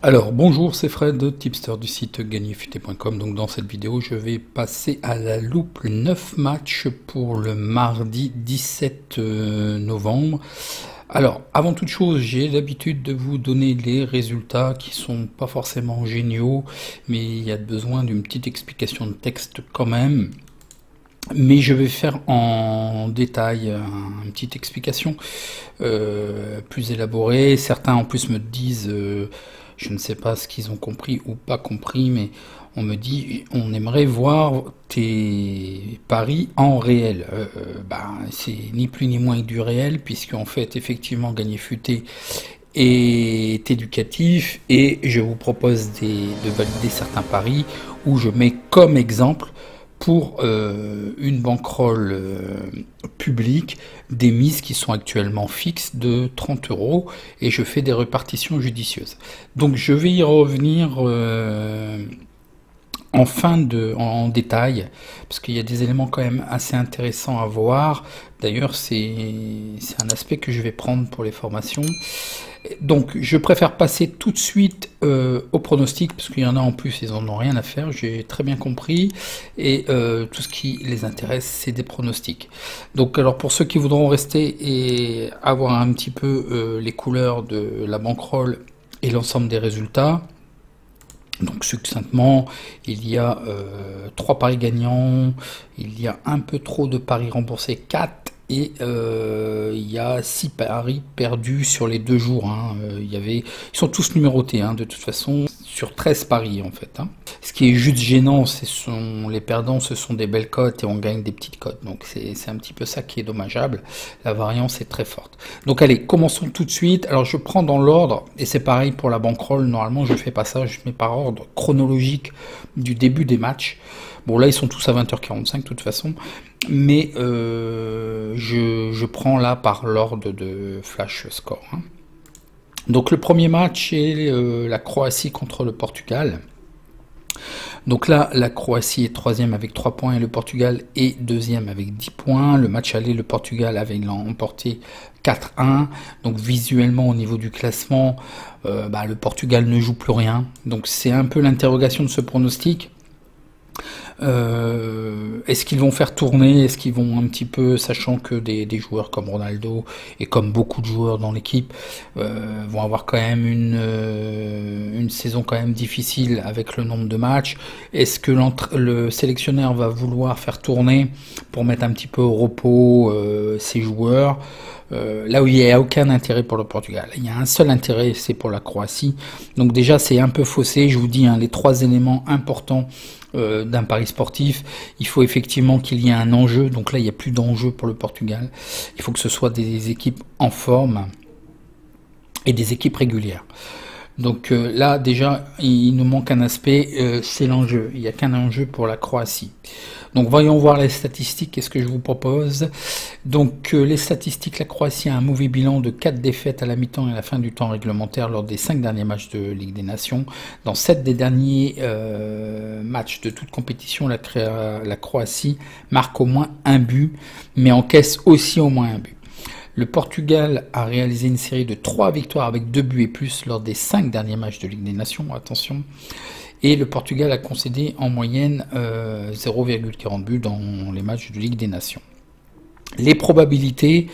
Alors bonjour, c'est Fred, tipster du site gagnerfuté.com. Donc dans cette vidéo, je vais passer à la loupe 9 matchs pour le mardi 17 novembre. Alors, avant toute chose, j'ai l'habitude de vous donner les résultats qui sont pas forcément géniaux, mais il y a besoin d'une petite explication de texte quand même. Mais je vais faire en détail une petite explication plus élaborée. Certains en plus me disent, je ne sais pas ce qu'ils ont compris ou pas compris, mais on me dit, on aimerait voir tes paris en réel. C'est ni plus ni moins que du réel, puisqu'en fait, effectivement, Gagner Futé est éducatif, et je vous propose de valider certains paris où je mets comme exemple pour une bankroll publique des mises qui sont actuellement fixes de 30 €, et je fais des répartitions judicieuses. Donc je vais y revenir en détail, parce qu'il y a des éléments quand même assez intéressants à voir. D'ailleurs, c'est un aspect que je vais prendre pour les formations. Donc, je préfère passer tout de suite au pronostic, parce qu'il y en a en plus, ils en ont rien à faire, j'ai très bien compris, et tout ce qui les intéresse, c'est des pronostics. Donc, alors pour ceux qui voudront rester et avoir un petit peu les couleurs de la bankroll et l'ensemble des résultats, donc succinctement, il y a 3 paris gagnants, il y a un peu trop de paris remboursés, 4, et il y a 6 paris perdus sur les 2 jours. Ils sont tous numérotés, de toute façon, sur 13 paris en fait. Ce qui est juste gênant, les perdants, ce sont des belles cotes et on gagne des petites cotes. Donc c'est un petit peu ça qui est dommageable. La variance est très forte. Donc allez, commençons tout de suite. Alors je prends dans l'ordre, et c'est pareil pour la bankroll. Normalement je fais pas ça, je mets par ordre chronologique du début des matchs. Bon là ils sont tous à 20h45 de toute façon, mais je prends là par l'ordre de flash score. Donc le premier match est la Croatie contre le Portugal. Donc là, la Croatie est 3e avec 3 points et le Portugal est 2e avec 10 points. Le match aller, le Portugal avait emporté 4-1. Donc visuellement, au niveau du classement, le Portugal ne joue plus rien. Donc c'est un peu l'interrogation de ce pronostic. Est-ce qu'ils vont faire tourner? Est-ce qu'ils vont un petit peu, sachant que des joueurs comme Ronaldo et comme beaucoup de joueurs dans l'équipe vont avoir quand même une saison quand même difficile avec le nombre de matchs? Est-ce que le sélectionneur va vouloir faire tourner pour mettre un petit peu au repos ses joueurs? Là où il n'y a aucun intérêt pour le Portugal, il y a un seul intérêt, c'est pour la Croatie. Donc déjà c'est un peu faussé, je vous dis, les 3 éléments importants d'un pari sportif. Il faut effectivement qu'il y ait un enjeu, donc là il n'y a plus d'enjeu pour le Portugal. Il faut que ce soit des équipes en forme et des équipes régulières. Donc là déjà il nous manque un aspect, c'est l'enjeu. Il n'y a qu'un enjeu pour la Croatie. Donc voyons voir les statistiques, qu'est-ce que je vous propose. Donc les statistiques, la Croatie a un mauvais bilan de 4 défaites à la mi-temps et à la fin du temps réglementaire lors des 5 derniers matchs de Ligue des Nations. Dans 7 des derniers matchs de toute compétition, la Croatie marque au moins un but, mais encaisse aussi au moins un but. Le Portugal a réalisé une série de 3 victoires avec 2 buts et plus lors des 5 derniers matchs de Ligue des Nations, attention. Et le Portugal a concédé en moyenne 0,40 buts dans les matchs de Ligue des Nations. Les probabilités,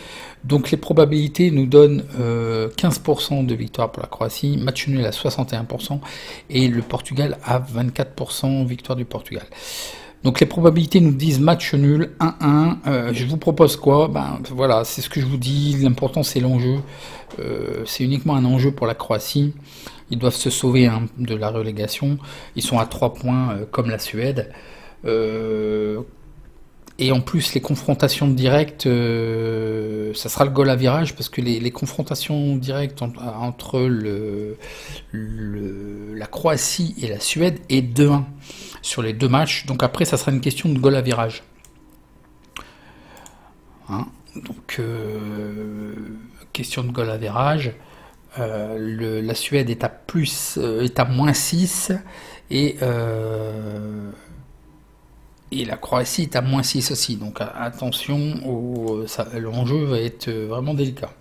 donc les probabilités nous donnent 15% de victoire pour la Croatie, match nul à 61%, et le Portugal à 24% victoire du Portugal. Donc les probabilités nous disent match nul 1-1. Je vous propose quoi? Voilà, c'est ce que je vous dis. L'important c'est l'enjeu. C'est uniquement un enjeu pour la Croatie. Ils doivent se sauver de la relégation. Ils sont à 3 points comme la Suède. Et en plus les confrontations directes, ça sera le goal à virage, parce que les confrontations directes entre la Croatie et la Suède est 2-1 sur les 2 matchs. Donc après ça sera une question de goal à virage. Donc question de goal à virage. La Suède est à moins 6 et la Croatie est à moins 6 aussi. Donc attention, l'enjeu va être vraiment délicat.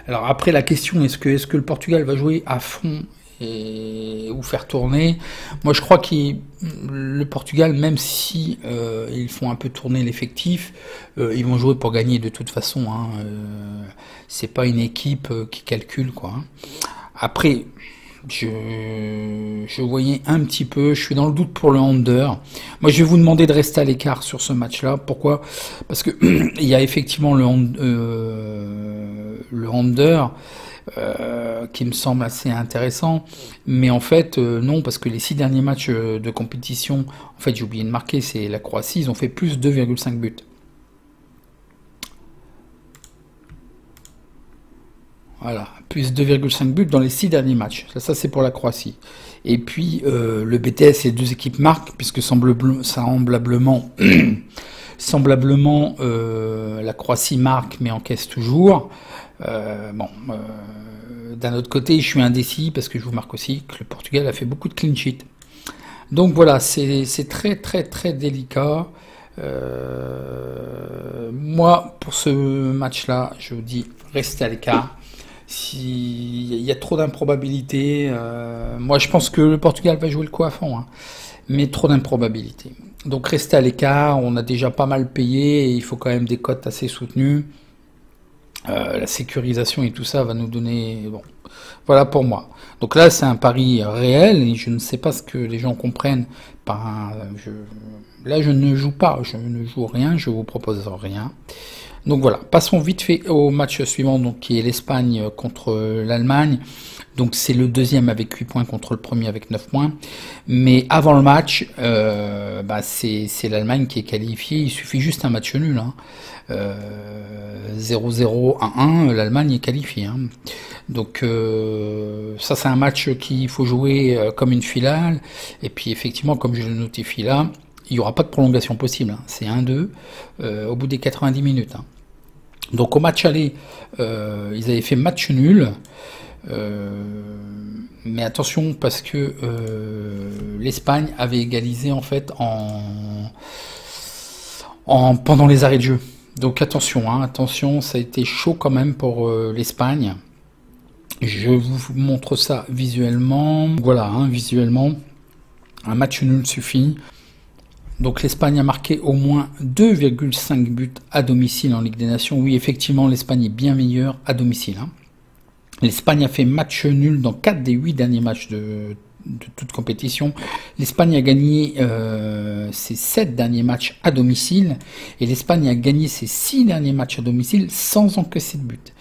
Alors après la question, est-ce que le Portugal va jouer à fond ou faire tourner? Moi je crois que le Portugal, même si ils font un peu tourner l'effectif, ils vont jouer pour gagner de toute façon. Hein, c'est pas une équipe qui calcule quoi. Hein. Après, je voyais un petit peu, je suis dans le doute pour le under. Moi, je vais vous demander de rester à l'écart sur ce match-là. Pourquoi? Parce que il y a effectivement le under qui me semble assez intéressant, mais en fait non, parce que les 6 derniers matchs de compétition, en fait j'ai oublié de marquer, c'est la Croatie, ils ont fait plus 2,5 buts. Voilà, plus 2,5 buts dans les 6 derniers matchs. Ça c'est pour la Croatie. Et puis le BTS, les deux équipes marquent, puisque semblablement, la Croatie marque mais encaisse toujours. D'un autre côté, je suis indécis parce que je vous marque aussi que le Portugal a fait beaucoup de clean sheet. Donc voilà, c'est très très très délicat. Moi, pour ce match-là, je vous dis, restez à l'écart. S'il y a trop d'improbabilités, moi je pense que le Portugal va jouer le coup à fond, hein, mais trop d'improbabilités. Donc restez à l'écart, on a déjà pas mal payé et il faut quand même des cotes assez soutenues. La sécurisation et tout ça va nous donner... Bon, voilà pour moi. Donc là, c'est un pari réel et je ne sais pas ce que les gens comprennent par un... Là, je ne joue pas, je ne joue rien, je vous propose rien. Donc voilà, passons vite fait au match suivant, donc qui est l'Espagne contre l'Allemagne. Donc c'est le deuxième avec 8 points contre le premier avec 9 points. Mais avant le match, c'est l'Allemagne qui est qualifiée. Il suffit juste un match nul. Hein. 0-0, 1-1, l'Allemagne est qualifiée. Hein. Donc ça c'est un match qu'il faut jouer comme une finale. Et puis effectivement, comme je le notifie là, il n'y aura pas de prolongation possible. Hein. C'est 1-2 au bout des 90 minutes. Hein. Donc au match aller, ils avaient fait match nul. Mais attention parce que l'Espagne avait égalisé en fait pendant les arrêts de jeu. Donc attention, hein, attention, ça a été chaud quand même pour l'Espagne. Je vous montre ça visuellement. Voilà, hein, visuellement, un match nul suffit. Donc l'Espagne a marqué au moins 2,5 buts à domicile en Ligue des Nations. Oui, effectivement, l'Espagne est bien meilleure à domicile. Hein. L'Espagne a fait match nul dans 4 des 8 derniers matchs de toute compétition. L'Espagne a gagné ses 7 derniers matchs à domicile. Et l'Espagne a gagné ses 6 derniers matchs à domicile sans encaisser de but.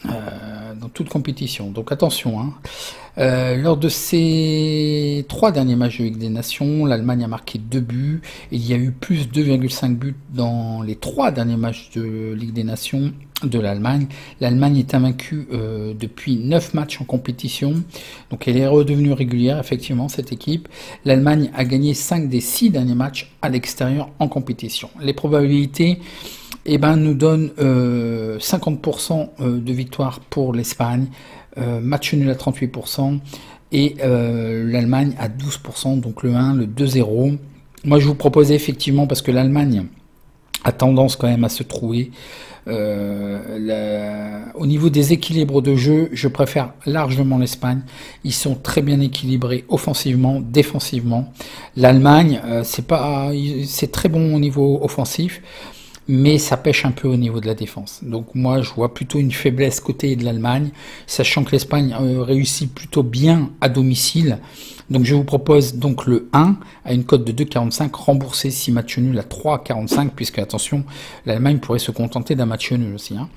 Dans toute compétition. Donc attention. Hein. Lors de ces 3 derniers matchs de Ligue des Nations, l'Allemagne a marqué 2 buts. Il y a eu plus 2,5 buts dans les 3 derniers matchs de Ligue des Nations de l'Allemagne. L'Allemagne est invaincue depuis 9 matchs en compétition. Donc elle est redevenue régulière, effectivement, cette équipe. L'Allemagne a gagné 5 des 6 derniers matchs à l'extérieur en compétition. Les probabilités nous donnent 50% de victoire pour l'Espagne. Match nul à 38% et l'Allemagne à 12%, donc le 1, le 2-0. Moi je vous proposais effectivement, parce que l'Allemagne a tendance quand même à se trouer, au niveau des équilibres de jeu, je préfère largement l'Espagne. Ils sont très bien équilibrés offensivement, défensivement. L'Allemagne, c'est très bon au niveau offensif, mais ça pêche un peu au niveau de la défense. Donc moi, je vois plutôt une faiblesse côté de l'Allemagne, sachant que l'Espagne réussit plutôt bien à domicile. Donc je vous propose donc le 1 à une cote de 2,45, remboursé si match nul à 3,45, puisque attention, l'Allemagne pourrait se contenter d'un match nul aussi. Hein.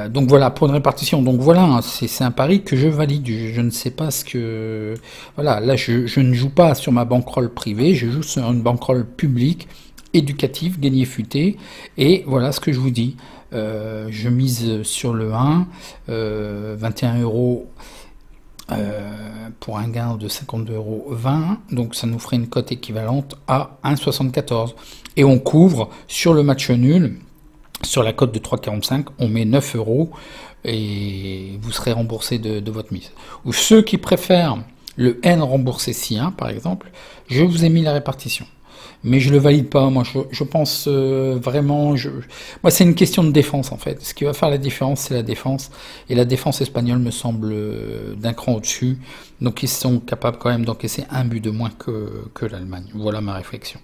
Donc voilà, pour une répartition. Donc voilà, hein, c'est un pari que je valide. Je ne sais pas ce que... Voilà, là je ne joue pas sur ma bankroll privée, je joue sur une bankroll publique, éducatif, gagné futé, et voilà ce que je vous dis. Je mise sur le 1, 21 € pour un gain de 52,20 €, donc ça nous ferait une cote équivalente à 1,74. Et on couvre sur le match nul, sur la cote de 3,45, on met 9 € et vous serez remboursé de votre mise. Ou ceux qui préfèrent le N remboursé si 1 par exemple, je vous ai mis la répartition. mais je le valide pas. Moi, je pense vraiment, moi, c'est une question de défense en fait. Ce qui va faire la différence, c'est la défense, et la défense espagnole me semble d'un cran au-dessus. Donc, ils sont capables quand même d'encaisser un but de moins que l'Allemagne. Voilà ma réflexion.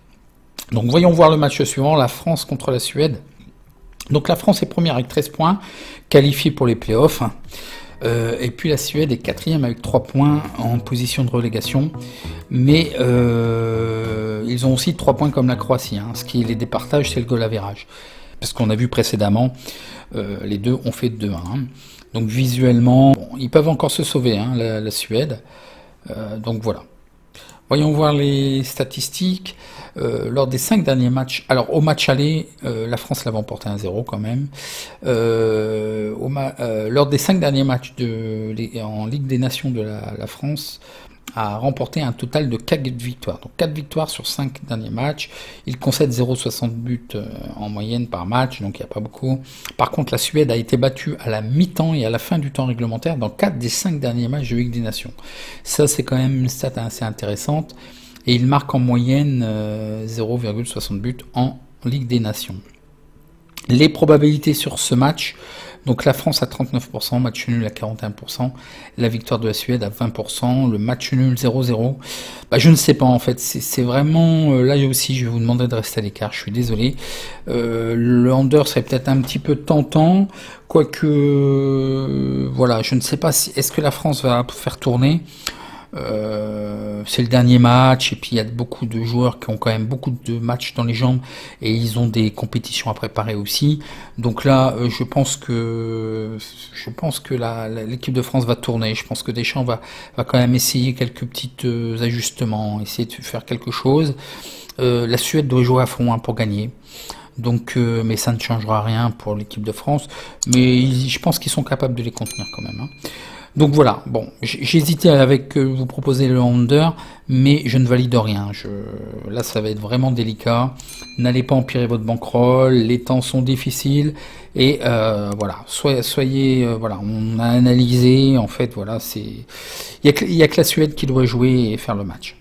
Donc, voyons voir le match suivant, la France contre la Suède. Donc, la France est première avec 13 points, qualifiée pour les playoffs. Et puis la Suède est quatrième avec 3 points en position de relégation, mais ils ont aussi 3 points comme la Croatie, hein. Ce qui les départage, c'est le goal average, parce qu'on a vu précédemment, les deux ont fait 2-1, hein. Donc visuellement, bon, ils peuvent encore se sauver, hein, la Suède, donc voilà. Voyons voir les statistiques. Lors des 5 derniers matchs, alors au match aller, la France l'avait emporté 1-0 quand même. Lors des 5 derniers matchs en Ligue des Nations de la France a remporté un total de 4 victoires. Donc 4 victoires sur 5 derniers matchs. Il concède 0,60 buts en moyenne par match, donc il n'y a pas beaucoup. Par contre, la Suède a été battue à la mi-temps et à la fin du temps réglementaire dans 4 des 5 derniers matchs de Ligue des Nations. Ça, c'est quand même une stat assez intéressante. Et il marque en moyenne 0,60 buts en Ligue des Nations. Les probabilités sur ce match, donc la France à 39%, match nul à 41%, la victoire de la Suède à 20%, le match nul 0-0. Bah, je ne sais pas en fait, c'est vraiment, là aussi je vais vous demander de rester à l'écart, je suis désolé. Le under serait peut-être un petit peu tentant, quoique, voilà, je ne sais pas si, est-ce que la France va faire tourner. C'est le dernier match, et puis il y a beaucoup de joueurs qui ont quand même beaucoup de matchs dans les jambes, et ils ont des compétitions à préparer aussi. Donc là, je pense que l'équipe de France va tourner. Je pense que Deschamps va quand même essayer quelques petits ajustements, essayer de faire quelque chose. La Suède doit jouer à fond, hein, pour gagner. Donc, mais ça ne changera rien pour l'équipe de France. Mais je pense qu'ils sont capables de les contenir quand même, hein. Donc voilà, bon, j'ai hésité avec vous proposer le under, mais je ne valide rien. Là, ça va être vraiment délicat. N'allez pas empirer votre bankroll, les temps sont difficiles, et voilà, soyez voilà, on a analysé, en fait, voilà, il y a que la Suède qui doit jouer et faire le match.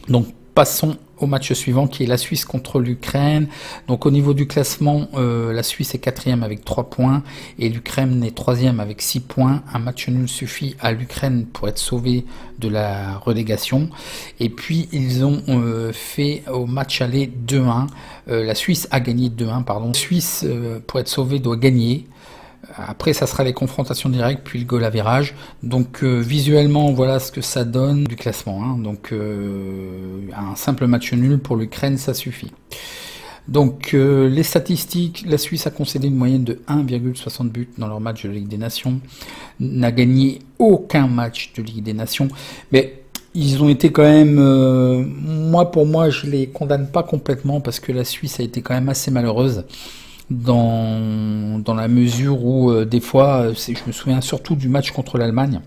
Donc passons au match suivant, qui est la Suisse contre l'Ukraine. Donc au niveau du classement, la Suisse est quatrième avec 3 points et l'Ukraine est troisième avec 6 points. Un match nul suffit à l'Ukraine pour être sauvé de la relégation. Et puis ils ont fait au match aller 2-1. La Suisse a gagné 2-1, pardon. La Suisse, pour être sauvée, doit gagner. Après, ça sera les confrontations directes, puis le goal average. Donc visuellement, voilà ce que ça donne du classement, hein. Donc un simple match nul pour l'Ukraine, ça suffit. Donc les statistiques, la Suisse a concédé une moyenne de 1,60 buts dans leur match de Ligue des Nations, n'a gagné aucun match de Ligue des Nations, mais ils ont été quand même, pour moi, je les condamne pas complètement, parce que la Suisse a été quand même assez malheureuse. Dans la mesure où des fois, je me souviens surtout du match contre l'Allemagne,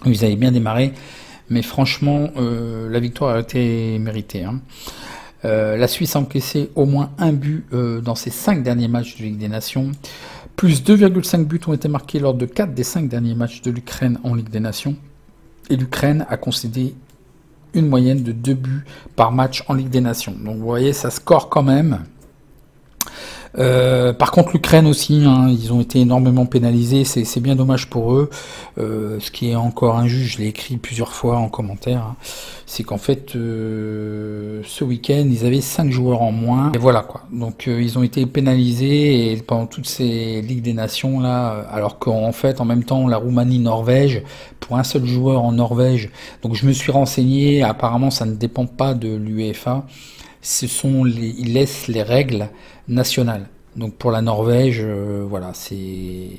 où ils avaient bien démarré, mais franchement, la victoire a été méritée, hein. La Suisse a encaissé au moins un but dans ses 5 derniers matchs de Ligue des Nations. Plus 2,5 buts ont été marqués lors de 4 des 5 derniers matchs de l'Ukraine en Ligue des Nations. Et l'Ukraine a concédé une moyenne de 2 buts par match en Ligue des Nations. Donc vous voyez, ça score quand même. Par contre l'Ukraine aussi, hein, ils ont été énormément pénalisés, c'est bien dommage pour eux. Ce qui est encore injuste, je l'ai écrit plusieurs fois en commentaire, hein, c'est qu'en fait ce week-end ils avaient 5 joueurs en moins, et voilà quoi. Donc ils ont été pénalisés, et pendant toutes ces Ligues des Nations là, alors qu'en fait en même temps la Roumanie-Norvège, pour un seul joueur en Norvège, donc je me suis renseigné, apparemment ça ne dépend pas de l'UEFA. Ils laissent les règles nationales. Donc pour la Norvège, voilà, il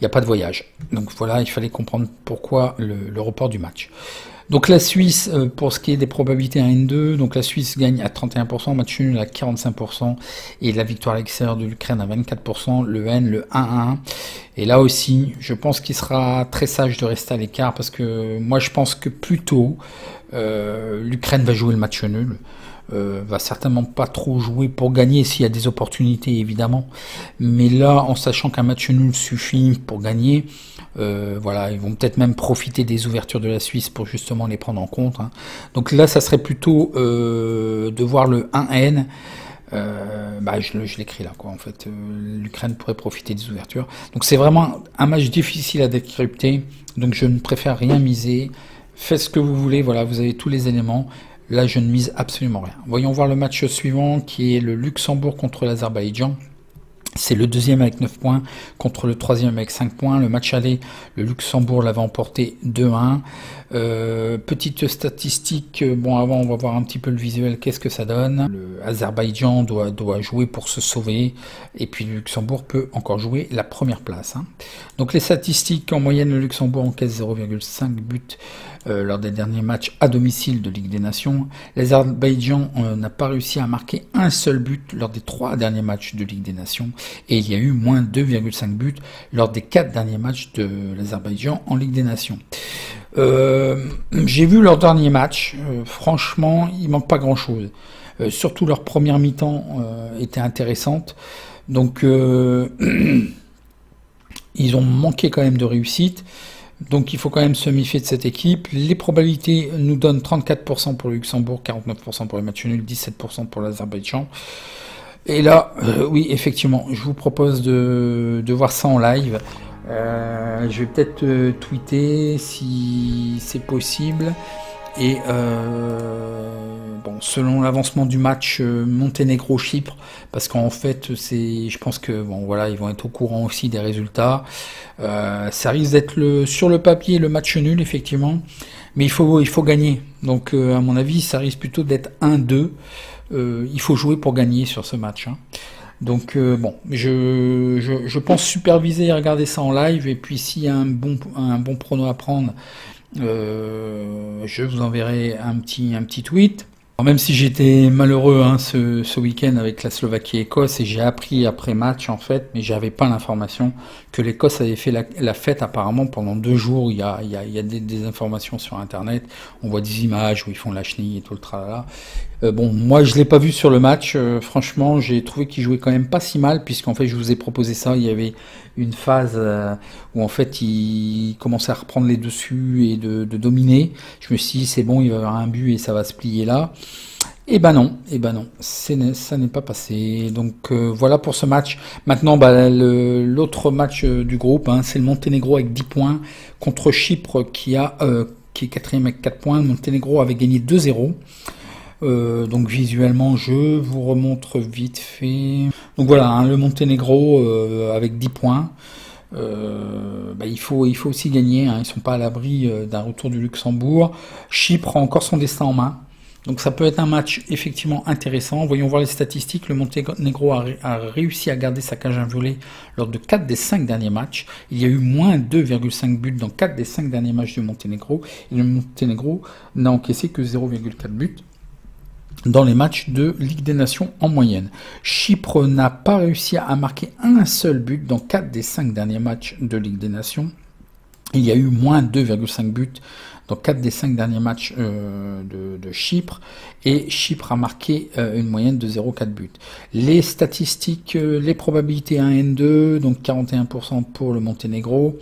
n'y a pas de voyage. Donc voilà, il fallait comprendre pourquoi le report du match. Donc la Suisse, pour ce qui est des probabilités 1 et 2, donc la Suisse gagne à 31%, match nul à 45%, et la victoire à l'extérieur de l'Ukraine à 24%, le N, le 1-1. Et là aussi, je pense qu'il sera très sage de rester à l'écart, parce que moi je pense que plutôt l'Ukraine va jouer le match nul. va certainement pas trop jouer pour gagner s'il y a des opportunités évidemment, mais là en sachant qu'un match nul suffit pour gagner, voilà, ils vont peut-être même profiter des ouvertures de la Suisse pour justement les prendre en compte, hein. Donc là ça serait plutôt de voir le 1N. Je l'écris là quoi en fait, l'Ukraine pourrait profiter des ouvertures, donc c'est vraiment un match difficile à décrypter, donc je ne préfère rien miser. Faites ce que vous voulez, voilà, vous avez tous les éléments. Là, je ne mise absolument rien. Voyons voir le match suivant, qui est le Luxembourg contre l'Azerbaïdjan. C'est le deuxième avec 9 points contre le troisième avec 5 points. Le match aller, le Luxembourg l'avait emporté 2-1. Petite statistique, bon avant on va voir un petit peu le visuel, qu'est-ce que ça donne. Le Azerbaïdjan doit jouer pour se sauver, et puis le Luxembourg peut encore jouer la première place, hein. Donc les statistiques, en moyenne le Luxembourg encaisse 0,5 buts lors des derniers matchs à domicile de Ligue des Nations. L'Azerbaïdjan n'a pas réussi à marquer un seul but lors des 3 derniers matchs de Ligue des Nations, et il y a eu moins 2,5 buts lors des 4 derniers matchs de l'Azerbaïdjan en Ligue des Nations. J'ai vu leur dernier match, franchement il manque pas grand chose, surtout leur première mi-temps était intéressante, donc ils ont manqué quand même de réussite, donc il faut quand même se méfier de cette équipe. Les probabilités nous donnent 34% pour le Luxembourg, 49% pour les matchs nuls, 17% pour l'Azerbaïdjan. Et là, oui, effectivement, je vous propose de voir ça en live. Je vais peut-être tweeter si c'est possible. Et bon, selon l'avancement du match Monténégro-Chypre, parce qu'en fait, je pense que bon, voilà, ils vont être au courant aussi des résultats. Ça risque d'être sur le papier le match nul, effectivement, mais il faut gagner. Donc, à mon avis, ça risque plutôt d'être 1-2. Il faut jouer pour gagner sur ce match, hein. Donc bon, je pense superviser et regarder ça en live, et puis s'il y a un bon prono à prendre, je vous enverrai un petit tweet. Alors, même si j'étais malheureux hein, ce week-end avec la Slovaquie-Écosse, et j'ai appris après match en fait, mais j'avais pas l'information que l'Écosse avait fait la fête apparemment pendant 2 jours. Il y a des informations sur internet, on voit des images où ils font la chenille et tout le tralala. Bon, moi je l'ai pas vu sur le match, franchement j'ai trouvé qu'ils jouaient quand même pas si mal, puisqu'en fait je vous ai proposé ça, il y avait une phase où en fait ils commençaient à reprendre les dessus et de dominer. Je me suis dit c'est bon, il va y avoir un but et ça va se plier là. Et ben non, ça n'est pas passé. Donc voilà pour ce match. Maintenant, l'autre match du groupe, hein, c'est le Monténégro avec 10 points contre Chypre qui est quatrième avec 4 points. Le Monténégro avait gagné 2-0. Donc visuellement, je vous remontre vite fait. Donc voilà, hein, le Monténégro avec 10 points. Il faut aussi gagner, hein, ils sont pas à l'abri d'un retour du Luxembourg. Chypre a encore son destin en main. Donc ça peut être un match effectivement intéressant. Voyons voir les statistiques. Le Monténégro a réussi à garder sa cage inviolée lors de 4 des 5 derniers matchs. Il y a eu moins 2,5 buts dans 4 des 5 derniers matchs du Monténégro. Et le Monténégro n'a encaissé que 0,4 buts dans les matchs de Ligue des Nations en moyenne. Chypre n'a pas réussi à marquer un seul but dans 4 des 5 derniers matchs de Ligue des Nations. Il y a eu moins 2,5 buts dans 4 des 5 derniers matchs de Chypre, et Chypre a marqué une moyenne de 0,4 buts. Les statistiques, les probabilités 1N2, donc 41% pour le Monténégro,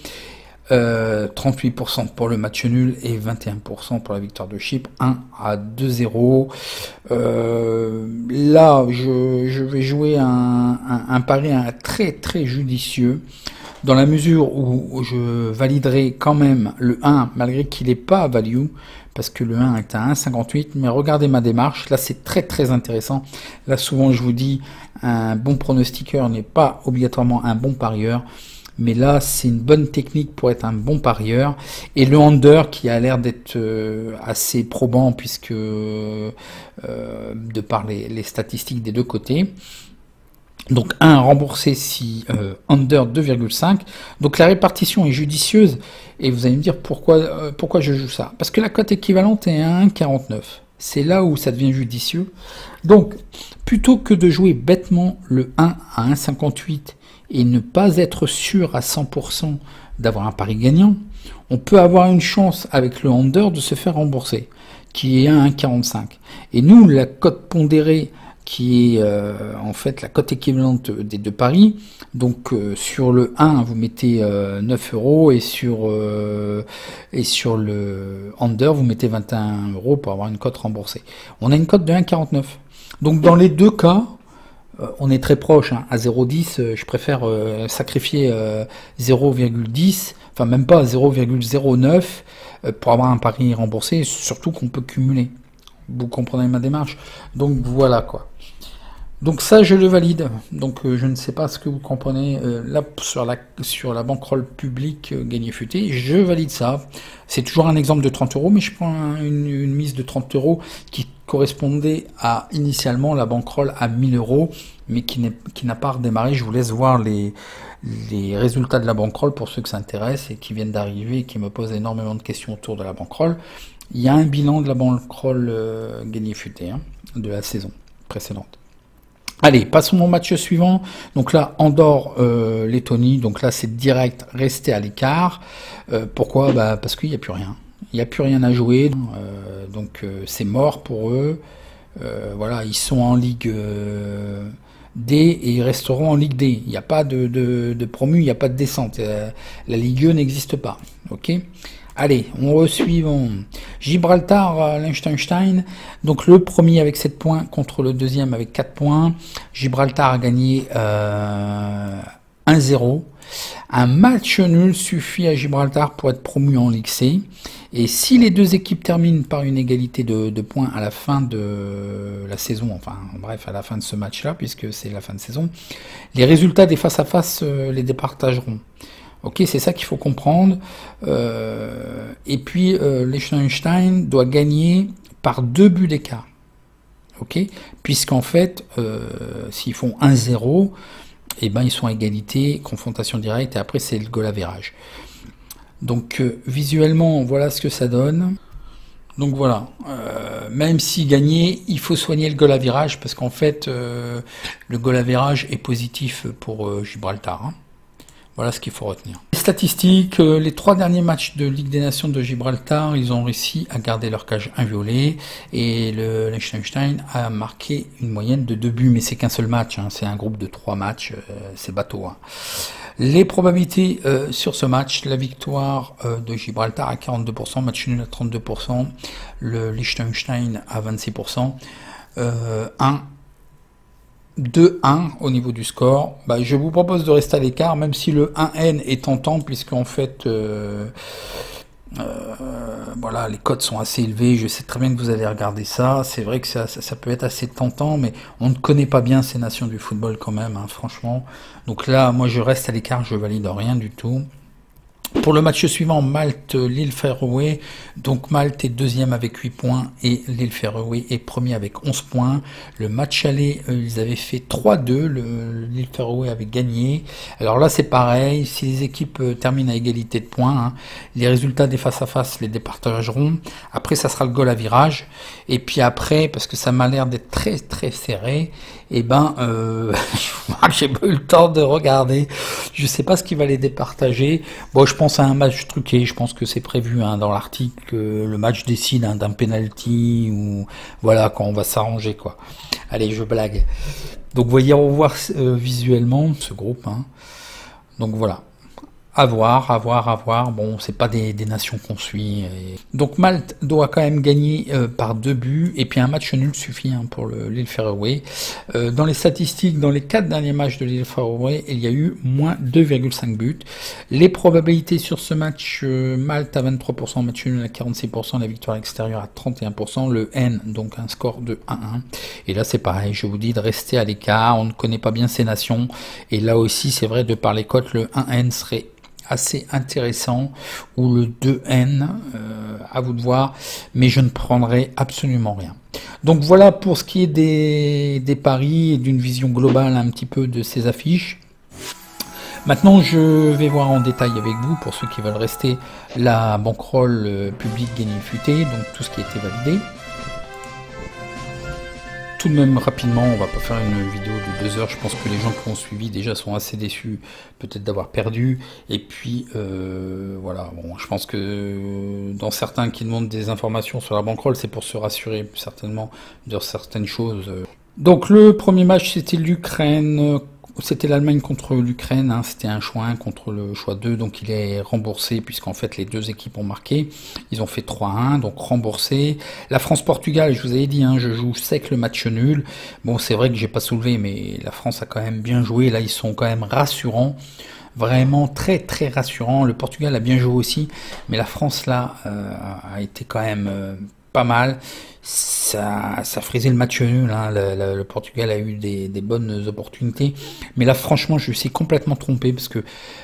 38% pour le match nul et 21% pour la victoire de Chypre, 1-2-0. Là, je vais jouer un pari très très judicieux, dans la mesure où je validerai quand même le 1, malgré qu'il n'est pas à value, parce que le 1 est à 1,58, mais regardez ma démarche, là c'est très très intéressant. Là souvent je vous dis, un bon pronostiqueur n'est pas obligatoirement un bon parieur, mais là c'est une bonne technique pour être un bon parieur. Et le under qui a l'air d'être assez probant, puisque de par les statistiques des deux côtés. Donc 1 remboursé si under 2,5. Donc la répartition est judicieuse, et vous allez me dire pourquoi je joue ça. Parce que la cote équivalente est à 1,49. C'est là où ça devient judicieux. Donc plutôt que de jouer bêtement le 1 à 1,58 et ne pas être sûr à 100% d'avoir un pari gagnant, on peut avoir une chance avec le under de se faire rembourser. qui est à 1,45. Et nous, la cote pondérée, qui est en fait la cote équivalente des deux paris. Donc sur le 1, vous mettez 9 euros et sur le under, vous mettez 21 euros pour avoir une cote remboursée. On a une cote de 1,49. Donc dans les deux cas, on est très proche. Hein. À 0,10, je préfère sacrifier 0,10, enfin même pas 0,09 pour avoir un pari remboursé, surtout qu'on peut cumuler. Vous comprenez ma démarche. Donc voilà quoi. Donc ça, je le valide. Donc je ne sais pas ce que vous comprenez là sur la banquerolle publique gagné futé. Je valide ça. C'est toujours un exemple de 30 euros, mais je prends une mise de 30 euros qui correspondait à initialement la banquerolle à 1000 euros, mais qui n'a pas redémarré. Je vous laisse voir les résultats de la banquerolle pour ceux que ça intéresse et qui viennent d'arriver et qui me posent énormément de questions autour de la banquerolle. Il y a un bilan de la banquerolle gagné futé de la saison précédente. Allez, passons au match suivant. Donc là, Andorre, Lettonie. Donc là, c'est direct, rester à l'écart. Pourquoi? Parce qu'il n'y a plus rien. Il n'y a plus rien à jouer. Donc c'est mort pour eux. Voilà, ils sont en Ligue D et ils resteront en Ligue D. Il n'y a pas de promu, il n'y a pas de descente. La Ligue E n'existe pas. Ok? Allez, on suivant Gibraltar, Liechtenstein. Donc le premier avec 7 points contre le deuxième avec 4 points. Gibraltar a gagné 1-0. Un match nul suffit à Gibraltar pour être promu en Ligue C. Et si les deux équipes terminent par une égalité de points à la fin de la saison, enfin bref, à la fin de ce match-là, puisque c'est la fin de saison, les résultats des face-à-face les départageront. Ok, c'est ça qu'il faut comprendre. Et puis, Liechtenstein doit gagner par 2 buts d'écart. Ok, puisqu'en fait, s'ils font 1-0, eh ben, ils sont à égalité, confrontation directe, et après, c'est le goal average. Donc, visuellement, voilà ce que ça donne. Donc voilà, même si gagner, il faut soigner le goal average, parce qu'en fait, le goal average est positif pour Gibraltar. Hein. Voilà ce qu'il faut retenir. Les statistiques, les 3 derniers matchs de Ligue des Nations de Gibraltar, ils ont réussi à garder leur cage inviolée et le Liechtenstein a marqué une moyenne de 2 buts, mais c'est qu'un seul match, hein, c'est un groupe de 3 matchs, c'est bateau. Hein. Les probabilités sur ce match, la victoire de Gibraltar à 42%, match nul à 32%, le Liechtenstein à 26%, 2-1 au niveau du score. Je vous propose de rester à l'écart, même si le 1N est tentant, puisqu'en fait, voilà, les cotes sont assez élevées. Je sais très bien que vous allez regarder ça. C'est vrai que ça peut être assez tentant, mais on ne connaît pas bien ces nations du football quand même, hein, franchement. Donc là, moi, je reste à l'écart, je valide rien du tout. Pour le match suivant, Malte, l'île Féroé. Donc Malte est deuxième avec 8 points et l'île Féroé est premier avec 11 points. Le match aller, ils avaient fait 3-2. L'île Féroé avait gagné. Alors là, c'est pareil. Si les équipes terminent à égalité de points, hein, les résultats des face-à-face les départageront. Après, ça sera le goal à virage. Et puis après, parce que ça m'a l'air d'être très très serré, et j'ai pas eu le temps de regarder. Je sais pas ce qui va les départager. Bon, je pense à un match truqué. Je pense que c'est prévu hein, dans l'article. Le match décide hein, d'un penalty ou voilà quand on va s'arranger quoi. Allez, je blague. Donc, voyez, on voit visuellement ce groupe. Hein. Donc voilà. À voir. Bon, c'est pas des nations qu'on suit. Donc Malte doit quand même gagner par 2 buts et puis un match nul suffit hein, pour l'île Féroé. Dans les statistiques, dans les 4 derniers matchs de l'île Féroé, il y a eu moins 2,5 buts. Les probabilités sur ce match, Malte à 23%, match nul à 46%, la victoire extérieure à 31%, le N donc un score de 1-1. Et là c'est pareil, je vous dis de rester à l'écart. On ne connaît pas bien ces nations et là aussi c'est vrai de par les cotes, le 1N serait assez intéressant, ou le 2N, à vous de voir, mais je ne prendrai absolument rien. Donc voilà pour ce qui est des paris et d'une vision globale un petit peu de ces affiches. Maintenant, je vais voir en détail avec vous, pour ceux qui veulent rester, la banquerolle publique gagnée futée, donc tout ce qui a été validé. tout de même rapidement, on va pas faire une vidéo de 2 heures. Je pense que les gens qui ont suivi déjà sont assez déçus, peut-être d'avoir perdu. Et puis voilà, bon, je pense que dans certains qui demandent des informations sur la bankroll, c'est pour se rassurer certainement de certaines choses. Donc le premier match, c'était l'Ukraine. C'était l'Allemagne contre l'Ukraine, hein, c'était un choix 1 contre le choix 2, donc il est remboursé puisqu'en fait les deux équipes ont marqué. Ils ont fait 3-1, donc remboursé. La France-Portugal, je vous avais dit, hein, je joue sec le match nul. Bon, c'est vrai que j'ai pas soulevé, mais la France a quand même bien joué. Là, ils sont quand même rassurants. Vraiment très très rassurant. Le Portugal a bien joué aussi, mais la France là a été quand même pas mal. Ça frisait le match nul, hein. Le Portugal a eu des bonnes opportunités, mais là franchement je suis complètement trompé parce que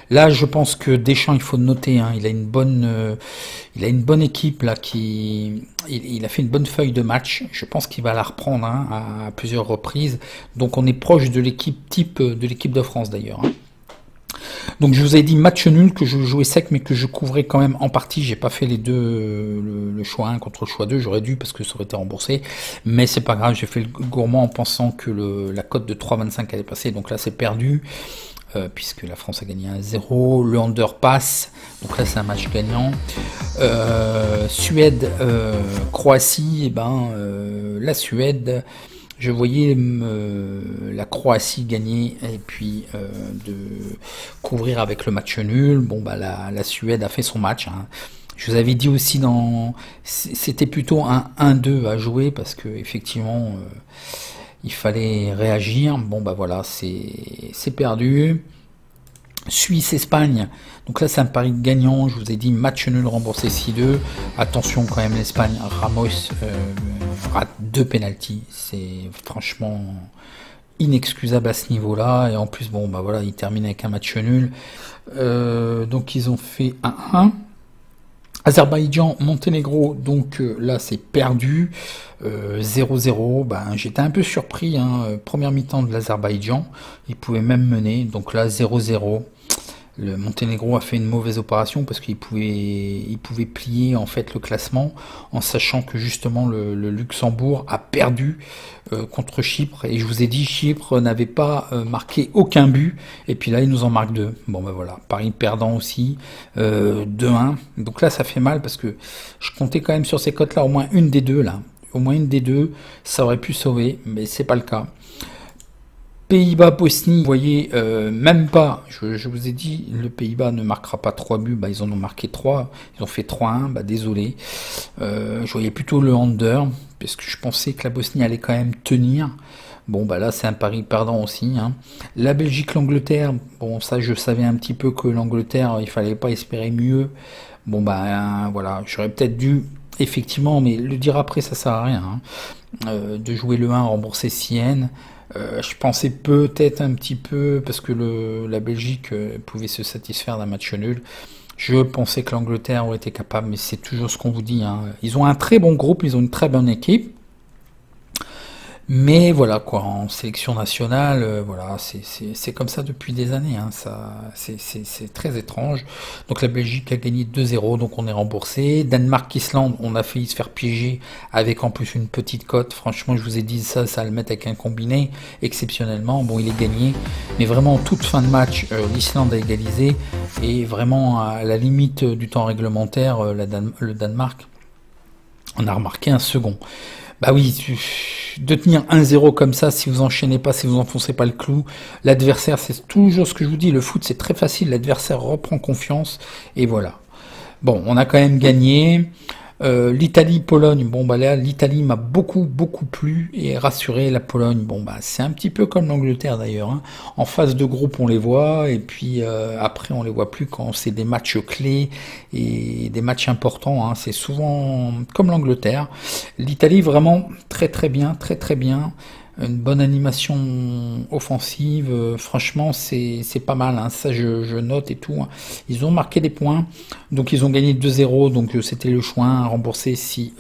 là je pense que Deschamps, il faut noter, hein, il a une bonne équipe là il a fait une bonne feuille de match. Je pense qu'il va la reprendre, hein, à plusieurs reprises. Donc on est proche de l'équipe type de l'équipe de France d'ailleurs, hein. Donc je vous ai dit match nul, que je jouais sec mais que je couvrais quand même en partie. J'ai pas fait les deux, le choix 1 contre le choix 2, j'aurais dû parce que ça aurait été remboursé, mais c'est pas grave, j'ai fait le gourmand en pensant que la cote de 3,25 allait passer. Donc là c'est perdu puisque la France a gagné 1-0. Le under passe, donc là c'est un match gagnant. Suède Croatie, et ben la Suède, je voyais la Croatie gagner et puis de couvrir avec le match nul. Bon bah la Suède a fait son match, hein. Je vous avais dit aussi c'était plutôt un 1-2 à jouer parce que effectivement il fallait réagir. Bon bah voilà, c'est perdu. Suisse-Espagne, donc là c'est un pari gagnant, je vous ai dit match nul remboursé 6-2. Attention quand même, l'Espagne, Ramos rate 2 pénaltys, c'est franchement inexcusable à ce niveau là, et en plus bon bah voilà, il termine avec un match nul. Donc ils ont fait 1-1. Azerbaïdjan, Monténégro, donc là c'est perdu, 0-0, ben, j'étais un peu surpris, hein, première mi-temps de l'Azerbaïdjan, ils pouvaient même mener, donc là 0-0. Le Monténégro a fait une mauvaise opération parce qu'il pouvait plier en fait le classement en sachant que justement le Luxembourg a perdu contre Chypre, et je vous ai dit Chypre n'avait pas marqué aucun but, et puis là ils nous en marquent 2. Bon ben voilà, Paris perdant aussi, 2-1. Donc là ça fait mal parce que je comptais quand même sur ces cotes là, au moins une des deux là, au moins une des deux, ça aurait pu sauver, mais c'est pas le cas. Pays-Bas, Bosnie, vous voyez, même pas, je vous ai dit, le Pays-Bas ne marquera pas 3 buts, bah, ils en ont marqué 3, ils ont fait 3-1, bah, désolé. Je voyais plutôt le under, parce que je pensais que la Bosnie allait quand même tenir. Bon, bah là, c'est un pari perdant aussi, hein. La Belgique, l'Angleterre, bon, ça, je savais un petit peu que l'Angleterre, il fallait pas espérer mieux. Bon, bah, voilà, j'aurais peut-être dû, effectivement, mais le dire après, ça sert à rien, hein, de jouer le 1, rembourser Sienne. Je pensais peut-être un petit peu, parce que la Belgique pouvait se satisfaire d'un match nul. Je pensais que l'Angleterre aurait été capable, mais c'est toujours ce qu'on vous dit, hein. Ils ont un très bon groupe, ils ont une très bonne équipe. Mais voilà quoi, en sélection nationale, voilà, c'est comme ça depuis des années, hein, ça, c'est très étrange. Donc la Belgique a gagné 2-0, donc on est remboursé. Danemark-Islande, on a failli se faire piéger avec en plus une petite cote. Franchement, je vous ai dit ça va le mettre avec un combiné exceptionnellement. Bon, il est gagné, mais vraiment en toute fin de match, l'Islande a égalisé, et vraiment à la limite du temps réglementaire, le Danemark, on a remarqué un second. Bah oui, de tenir 1-0 comme ça, si vous enchaînez pas, si vous enfoncez pas le clou, l'adversaire, c'est toujours ce que je vous dis, le foot c'est très facile, l'adversaire reprend confiance, et voilà. Bon, on a quand même gagné. L'Italie-Pologne, bon bah là, l'Italie m'a beaucoup plu et rassuré. La Pologne, bon bah c'est un petit peu comme l'Angleterre d'ailleurs, hein. En phase de groupe on les voit, et puis après on les voit plus quand c'est des matchs clés et des matchs importants, hein. C'est souvent comme l'Angleterre. L'Italie vraiment très bien, très bien. Une bonne animation offensive, franchement c'est pas mal, hein. Ça je note et tout, hein. Ils ont marqué des points, donc ils ont gagné 2-0, donc c'était le choix 1 remboursé si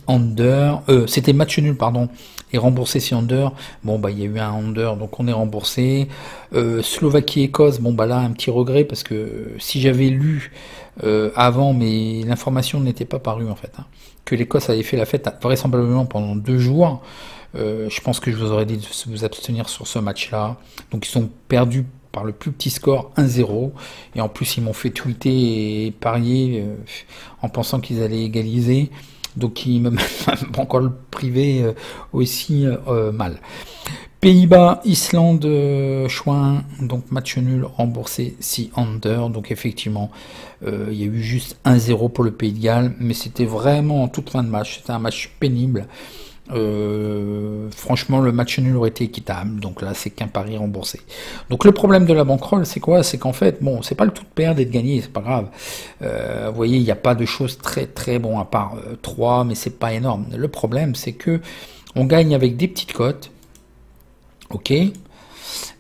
under, c'était match nul pardon, et remboursé si under. Bon bah il y a eu un under, donc on est remboursé. Slovaquie-Écosse, bon bah là un petit regret parce que si j'avais lu avant, mais l'information n'était pas parue en fait, hein, que l'Écosse avait fait la fête vraisemblablement pendant 2 jours. Je pense que je vous aurais dit de vous abstenir sur ce match-là. Donc ils sont perdus par le plus petit score 1-0, et en plus ils m'ont fait tweeter et parier en pensant qu'ils allaient égaliser, donc ils m'ont encore le privé aussi mal. Pays-Bas, Islande, Chouin, donc match nul remboursé si under, donc effectivement il y a eu juste 1-0 pour le Pays de Galles, mais c'était vraiment en toute fin de match, c'était un match pénible. Franchement le match nul aurait été équitable, donc là c'est qu'un pari remboursé. Donc le problème de la bankroll c'est quoi? C'est qu'en fait bon, c'est pas le tout de perdre et de gagner, c'est pas grave. Vous voyez, il n'y a pas de choses très très bon à part 3, mais c'est pas énorme. Le problème c'est que on gagne avec des petites cotes, ok,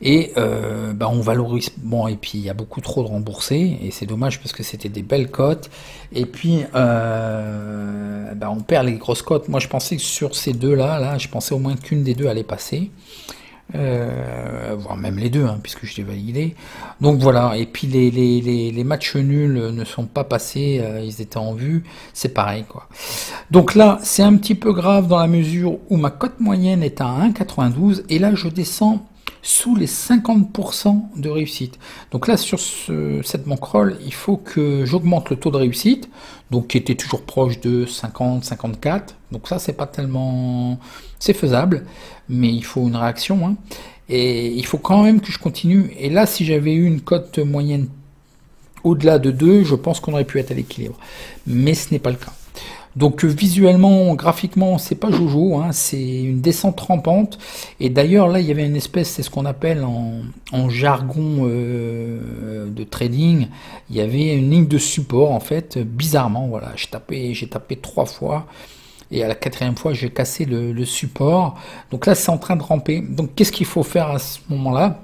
et on valorise, bon, et puis il y a beaucoup trop de remboursés, et c'est dommage parce que c'était des belles cotes, et puis on perd les grosses cotes. Moi je pensais que sur ces deux là, je pensais au moins qu'une des deux allait passer, voire même les deux, hein, puisque je l'ai validé. Donc voilà, et puis les matchs nuls ne sont pas passés, ils étaient en vue, c'est pareil quoi. Donc là c'est un petit peu grave dans la mesure où ma cote moyenne est à 1,92, et là je descends sous les 50% de réussite. Donc là sur cette bankroll, il faut que j'augmente le taux de réussite, donc qui était toujours proche de 50-54, donc ça c'est pas tellement, c'est faisable, mais il faut une réaction, hein. Et il faut quand même que je continue, et là si j'avais eu une cote moyenne au-delà de 2, je pense qu'on aurait pu être à l'équilibre, mais ce n'est pas le cas. Donc visuellement, graphiquement, c'est pas jojo, hein, c'est une descente rampante. Et d'ailleurs là, il y avait une espèce, c'est ce qu'on appelle en jargon de trading, il y avait une ligne de support en fait. Bizarrement, voilà, j'ai tapé 3 fois, et à la 4e fois, j'ai cassé le support. Donc là, c'est en train de ramper. Donc qu'est-ce qu'il faut faire à ce moment-là?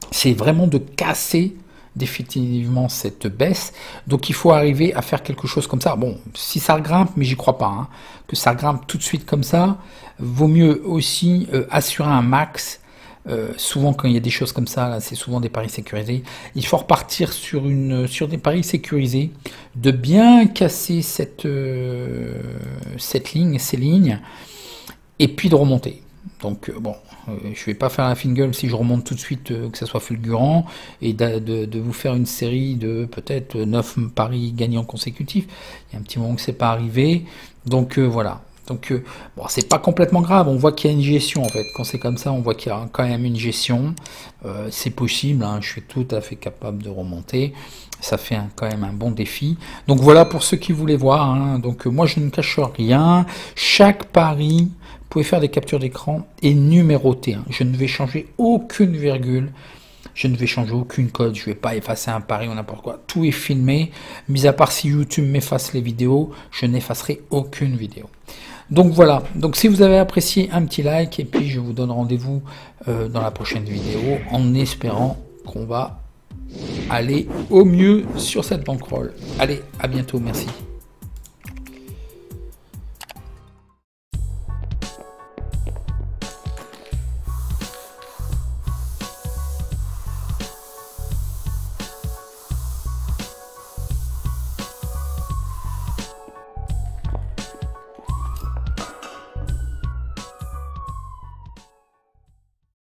C'est vraiment de casser définitivement cette baisse, donc il faut arriver à faire quelque chose comme ça. Bon, si ça grimpe, mais j'y crois pas, hein, que ça grimpe tout de suite comme ça, vaut mieux aussi assurer un max. Souvent quand il y a des choses comme ça, c'est souvent des paris sécurisés, il faut repartir sur des paris sécurisés, de bien casser cette ligne, ces lignes, et puis de remonter. Donc bon, je vais pas faire la fingle si je remonte tout de suite, que ça soit fulgurant, et de vous faire une série de peut-être 9 paris gagnants consécutifs. Il y a un petit moment que c'est pas arrivé, donc voilà. Donc bon, c'est pas complètement grave, on voit qu'il y a une gestion en fait. Quand c'est comme ça, on voit qu'il y a quand même une gestion. C'est possible, hein, je suis tout à fait capable de remonter. Ça fait quand même un bon défi. Donc voilà pour ceux qui voulaient voir, hein. Donc moi je ne cache rien. Chaque pari, vous pouvez faire des captures d'écran, et numéroté, hein. Je ne vais changer aucune virgule. Je ne vais changer aucune code, je ne vais pas effacer un pari ou n'importe quoi. Tout est filmé, mis à part si YouTube m'efface les vidéos, je n'effacerai aucune vidéo. Donc voilà, donc si vous avez apprécié, un petit like, et puis je vous donne rendez-vous dans la prochaine vidéo, en espérant qu'on va aller au mieux sur cette bankroll. Allez, à bientôt, merci.